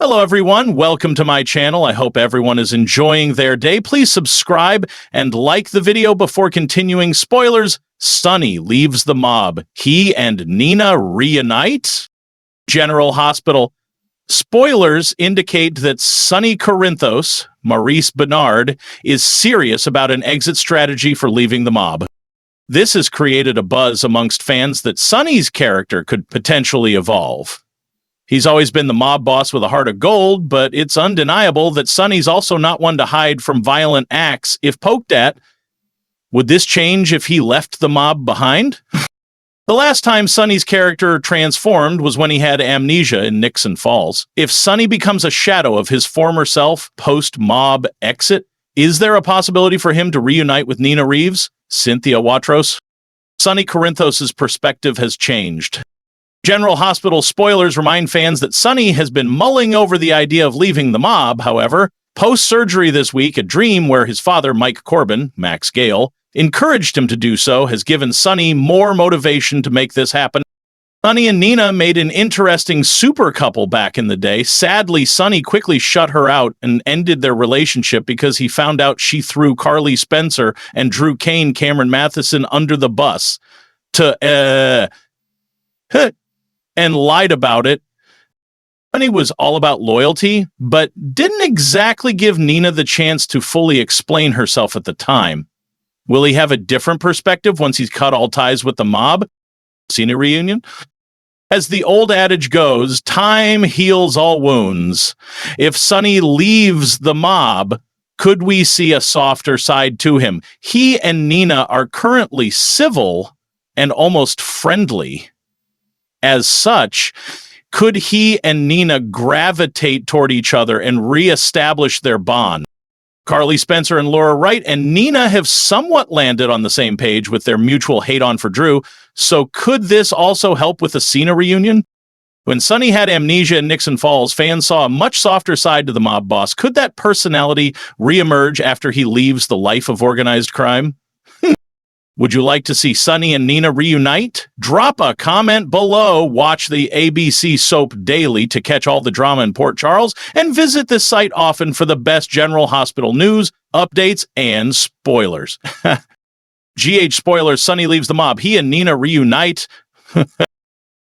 Hello, everyone. Welcome to my channel. I hope everyone is enjoying their day. Please subscribe and like the video before continuing. Spoilers, Sonny leaves the mob. He and Nina reunite. General Hospital. Spoilers indicate that Sonny Corinthos, Maurice Bernard, is serious about an exit strategy for leaving the mob. This has created a buzz amongst fans that Sonny's character could potentially evolve. He's always been the mob boss with a heart of gold, but it's undeniable that Sonny's also not one to hide from violent acts if poked at. Would this change if he left the mob behind? The last time Sonny's character transformed was when he had amnesia in Nixon Falls. If Sonny becomes a shadow of his former self post-mob exit, is there a possibility for him to reunite with Nina Reeves, Cynthia Watros? Sonny Corinthos' perspective has changed. General Hospital spoilers remind fans that Sonny has been mulling over the idea of leaving the mob. However, post-surgery this week, a dream where his father, Mike Corbin, Max Gale, encouraged him to do so has given Sonny more motivation to make this happen. Sonny and Nina made an interesting super couple back in the day. Sadly, Sonny quickly shut her out and ended their relationship because he found out she threw Carly Spencer and Drew Kane, Cameron Matheson, under the bus and lied about it. Sonny was all about loyalty, but didn't exactly give Nina the chance to fully explain herself at the time. Will he have a different perspective once he's cut all ties with the mob? Seen a reunion? As the old adage goes, time heals all wounds. If Sonny leaves the mob, could we see a softer side to him? He and Nina are currently civil and almost friendly. As such, could he and Nina gravitate toward each other and reestablish their bond? Carly Spencer and Laura Wright and Nina have somewhat landed on the same page with their mutual hate-on for Drew, so could this also help with the Cena reunion? When Sonny had amnesia in Nixon Falls, fans saw a much softer side to the mob boss. Could that personality reemerge after he leaves the life of organized crime? Would you like to see Sonny and Nina reunite? Drop a comment below, watch the ABC soap daily to catch all the drama in Port Charles, and visit this site often for the best General Hospital news, updates, and spoilers. GH spoilers, Sonny leaves the mob. He and Nina reunite.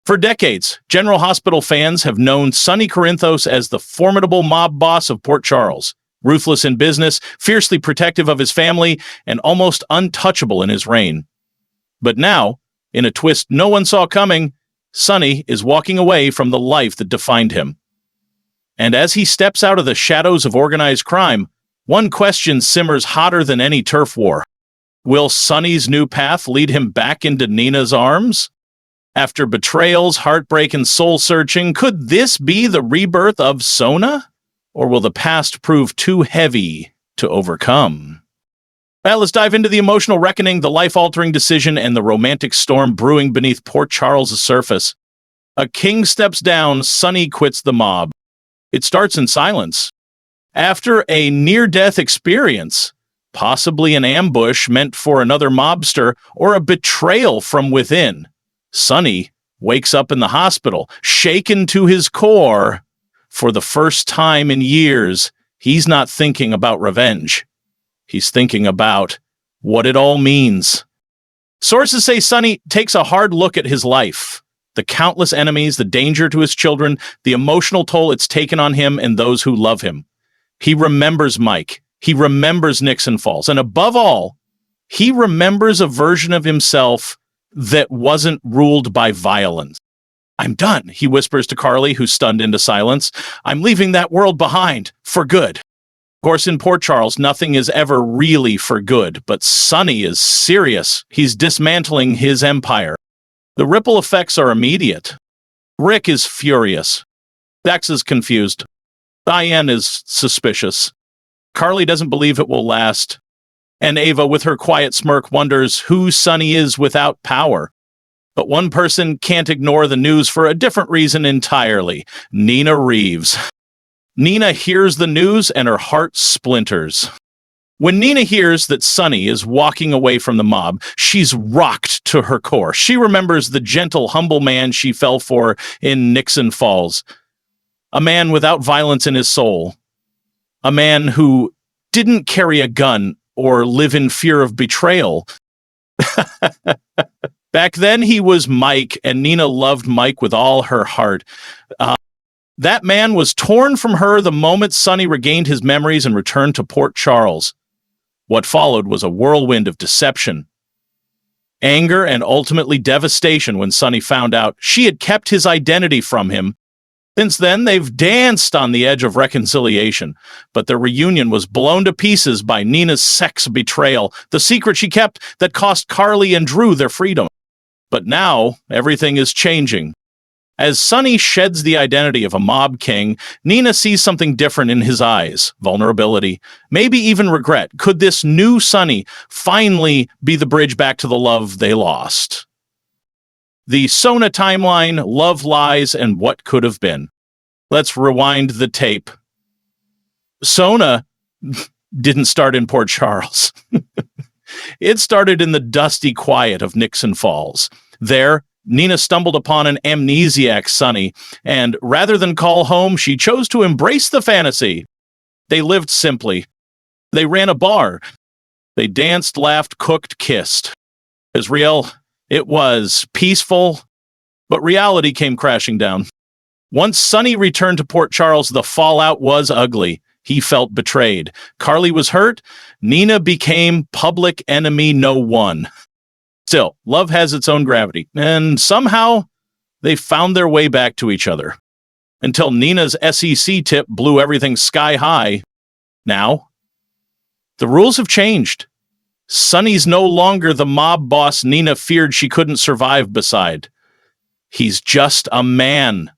For decades, General Hospital fans have known Sonny Corinthos as the formidable mob boss of Port Charles. Ruthless in business, fiercely protective of his family, and almost untouchable in his reign. But now, in a twist no one saw coming, Sonny is walking away from the life that defined him. And as he steps out of the shadows of organized crime, one question simmers hotter than any turf war. Will Sonny's new path lead him back into Nina's arms? After betrayals, heartbreak, and soul-searching, could this be the rebirth of Sona? Or will the past prove too heavy to overcome? Well, let's dive into the emotional reckoning, the life-altering decision, and the romantic storm brewing beneath Port Charles' surface. A king steps down, Sonny quits the mob. It starts in silence. After a near-death experience, possibly an ambush meant for another mobster, or a betrayal from within, Sonny wakes up in the hospital, shaken to his core. For the first time in years, he's not thinking about revenge. He's thinking about what it all means. Sources say Sonny takes a hard look at his life, the countless enemies, the danger to his children, the emotional toll it's taken on him and those who love him. He remembers Mike. He remembers Nixon Falls. And above all, he remembers a version of himself that wasn't ruled by violence. "I'm done," he whispers to Carly, who's stunned into silence. "I'm leaving that world behind, for good." Of course, in Port Charles, nothing is ever really for good, but Sonny is serious. He's dismantling his empire. The ripple effects are immediate. Rick is furious. Dax is confused. Diane is suspicious. Carly doesn't believe it will last. And Ava, with her quiet smirk, wonders who Sonny is without power. But one person can't ignore the news for a different reason entirely. Nina Reeves. Nina hears the news and her heart splinters. When Nina hears that Sonny is walking away from the mob, she's rocked to her core. She remembers the gentle, humble man she fell for in Nixon Falls. a man without violence in his soul, a man who didn't carry a gun or live in fear of betrayal. Back then, he was Mike, and Nina loved Mike with all her heart. That man was torn from her the moment Sonny regained his memories and returned to Port Charles. What followed was a whirlwind of deception, anger, and ultimately devastation when Sonny found out she had kept his identity from him. Since then, they've danced on the edge of reconciliation, but their reunion was blown to pieces by Nina's sex betrayal, the secret she kept that cost Carly and Drew their freedom. But now, everything is changing. As Sonny sheds the identity of a mob king, Nina sees something different in his eyes. Vulnerability, maybe even regret. Could this new Sonny finally be the bridge back to the love they lost? The Sona timeline, love lies, and what could have been. Let's rewind the tape. Sona didn't start in Port Charles. It started in the dusty quiet of Nixon Falls. There, Nina stumbled upon an amnesiac Sonny, and rather than call home, she chose to embrace the fantasy. They lived simply. They ran a bar. They danced, laughed, cooked, kissed. As real, it was peaceful, but reality came crashing down. Once Sonny returned to Port Charles, the fallout was ugly. He felt betrayed. Carly was hurt. Nina became public enemy no one. Still, love has its own gravity, and somehow they found their way back to each other. Until Nina's SEC tip blew everything sky high. Now, the rules have changed. Sonny's no longer the mob boss Nina feared she couldn't survive beside. He's just a man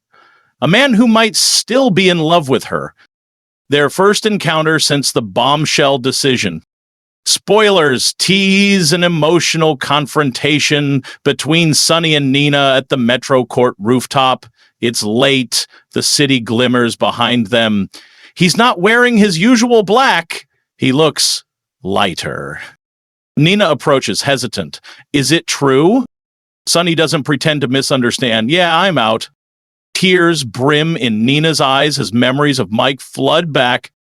who might still be in love with her. Their first encounter since the bombshell decision. Spoilers tease an emotional confrontation between Sonny and Nina at the Metro Court rooftop. It's late. The city glimmers behind them. He's not wearing his usual black. He looks lighter. Nina approaches, hesitant. Is it true? Sonny doesn't pretend to misunderstand. Yeah, I'm out. Tears brim in Nina's eyes as memories of Mike flood back.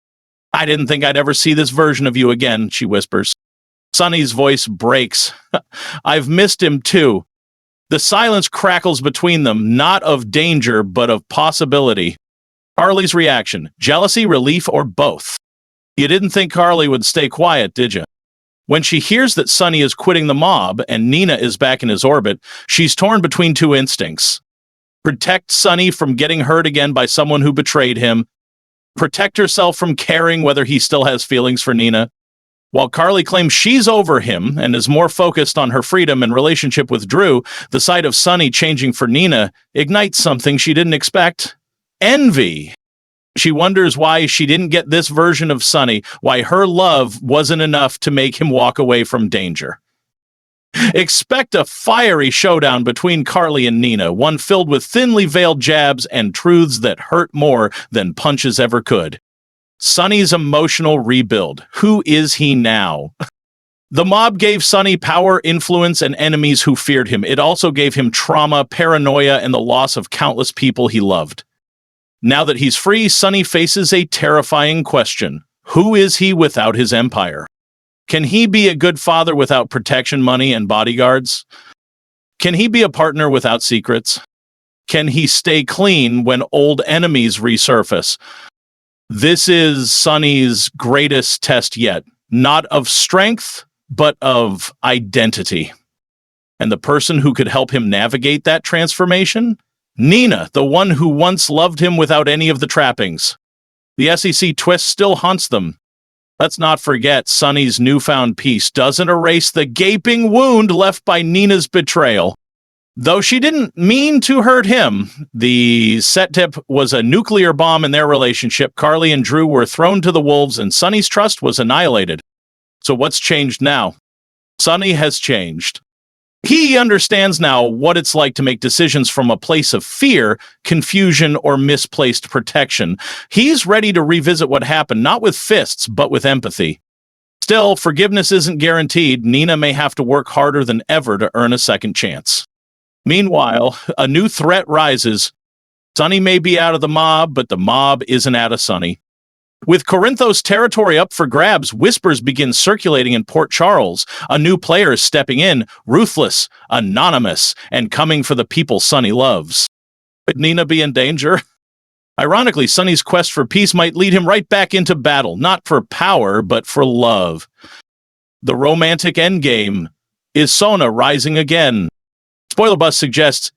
I didn't think I'd ever see this version of you again, she whispers. Sonny's voice breaks. I've missed him too. The silence crackles between them, not of danger, but of possibility. Carly's reaction, jealousy, relief, or both. You didn't think Carly would stay quiet, did you? When she hears that Sonny is quitting the mob and Nina is back in his orbit, she's torn between two instincts. Protect Sonny from getting hurt again by someone who betrayed him. Protect herself from caring whether he still has feelings for Nina. While Carly claims she's over him and is more focused on her freedom and relationship with Drew, the sight of Sonny changing for Nina ignites something she didn't expect. Envy. She wonders why she didn't get this version of Sonny, why her love wasn't enough to make him walk away from danger. Expect a fiery showdown between Carly and Nina, one filled with thinly veiled jabs and truths that hurt more than punches ever could. Sonny's emotional rebuild. Who is he now? The mob gave Sonny power, influence, and enemies who feared him. It also gave him trauma, paranoia, and the loss of countless people he loved. Now that he's free, Sonny faces a terrifying question. Who is he without his empire? Can he be a good father without protection money and bodyguards? Can he be a partner without secrets? Can he stay clean when old enemies resurface? This is Sonny's greatest test yet, not of strength, but of identity. And the person who could help him navigate that transformation? Nina, the one who once loved him without any of the trappings. The SEC twist still haunts them. Let's not forget, Sonny's newfound peace doesn't erase the gaping wound left by Nina's betrayal. Though she didn't mean to hurt him, the set tip was a nuclear bomb in their relationship. Carly and Drew were thrown to the wolves, and Sonny's trust was annihilated. So what's changed now? Sonny has changed. He understands now what it's like to make decisions from a place of fear, confusion, or misplaced protection. He's ready to revisit what happened, not with fists, but with empathy. Still, forgiveness isn't guaranteed. Nina may have to work harder than ever to earn a second chance. Meanwhile, a new threat rises. Sonny may be out of the mob, but the mob isn't out of Sonny. With Corinthos territory up for grabs, whispers begin circulating in Port Charles. A new player is stepping in, ruthless, anonymous, and coming for the people Sonny loves. Could Nina be in danger? Ironically, Sonny's quest for peace might lead him right back into battle, not for power, but for love. The romantic endgame. Is Sona rising again? Spoiler Bus suggests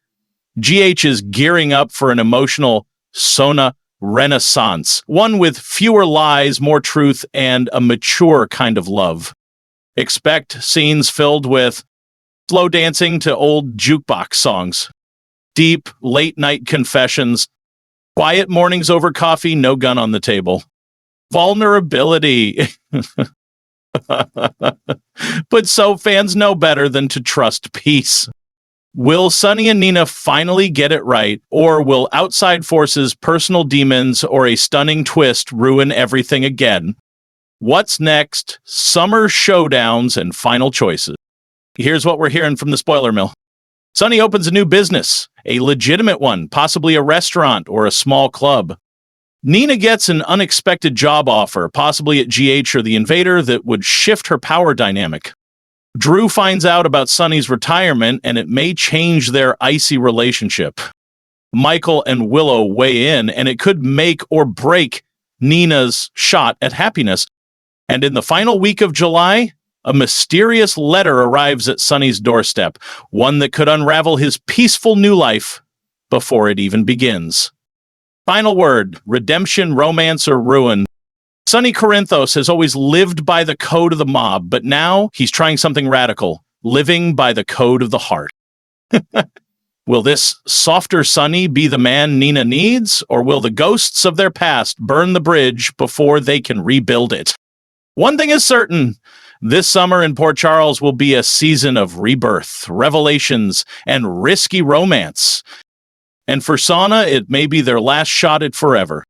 GH is gearing up for an emotional Sona renaissance, one with fewer lies, more truth, and a mature kind of love. Expect scenes filled with slow dancing to old jukebox songs, deep, late-night confessions, quiet mornings over coffee, no gun on the table, vulnerability. But so fans know better than to trust peace. Will Sonny and Nina finally get it right, or will outside forces, personal demons, or a stunning twist ruin everything again? What's next? Summer showdowns and final choices. Here's what we're hearing from the spoiler mill. Sonny opens a new business, a legitimate one, possibly a restaurant or a small club. Nina gets an unexpected job offer, possibly at GH or the Invader, that would shift her power dynamic. Drew finds out about Sonny's retirement, and it may change their icy relationship. Michael and Willow weigh in, and it could make or break Nina's shot at happiness. And in the final week of July, a mysterious letter arrives at Sonny's doorstep, one that could unravel his peaceful new life before it even begins. Final word: redemption, romance, or ruin. Sonny Corinthos has always lived by the code of the mob, but now he's trying something radical, living by the code of the heart. Will this softer Sonny be the man Nina needs, or will the ghosts of their past burn the bridge before they can rebuild it? One thing is certain: this summer in Port Charles will be a season of rebirth, revelations, and risky romance. And for Sona, it may be their last shot at forever.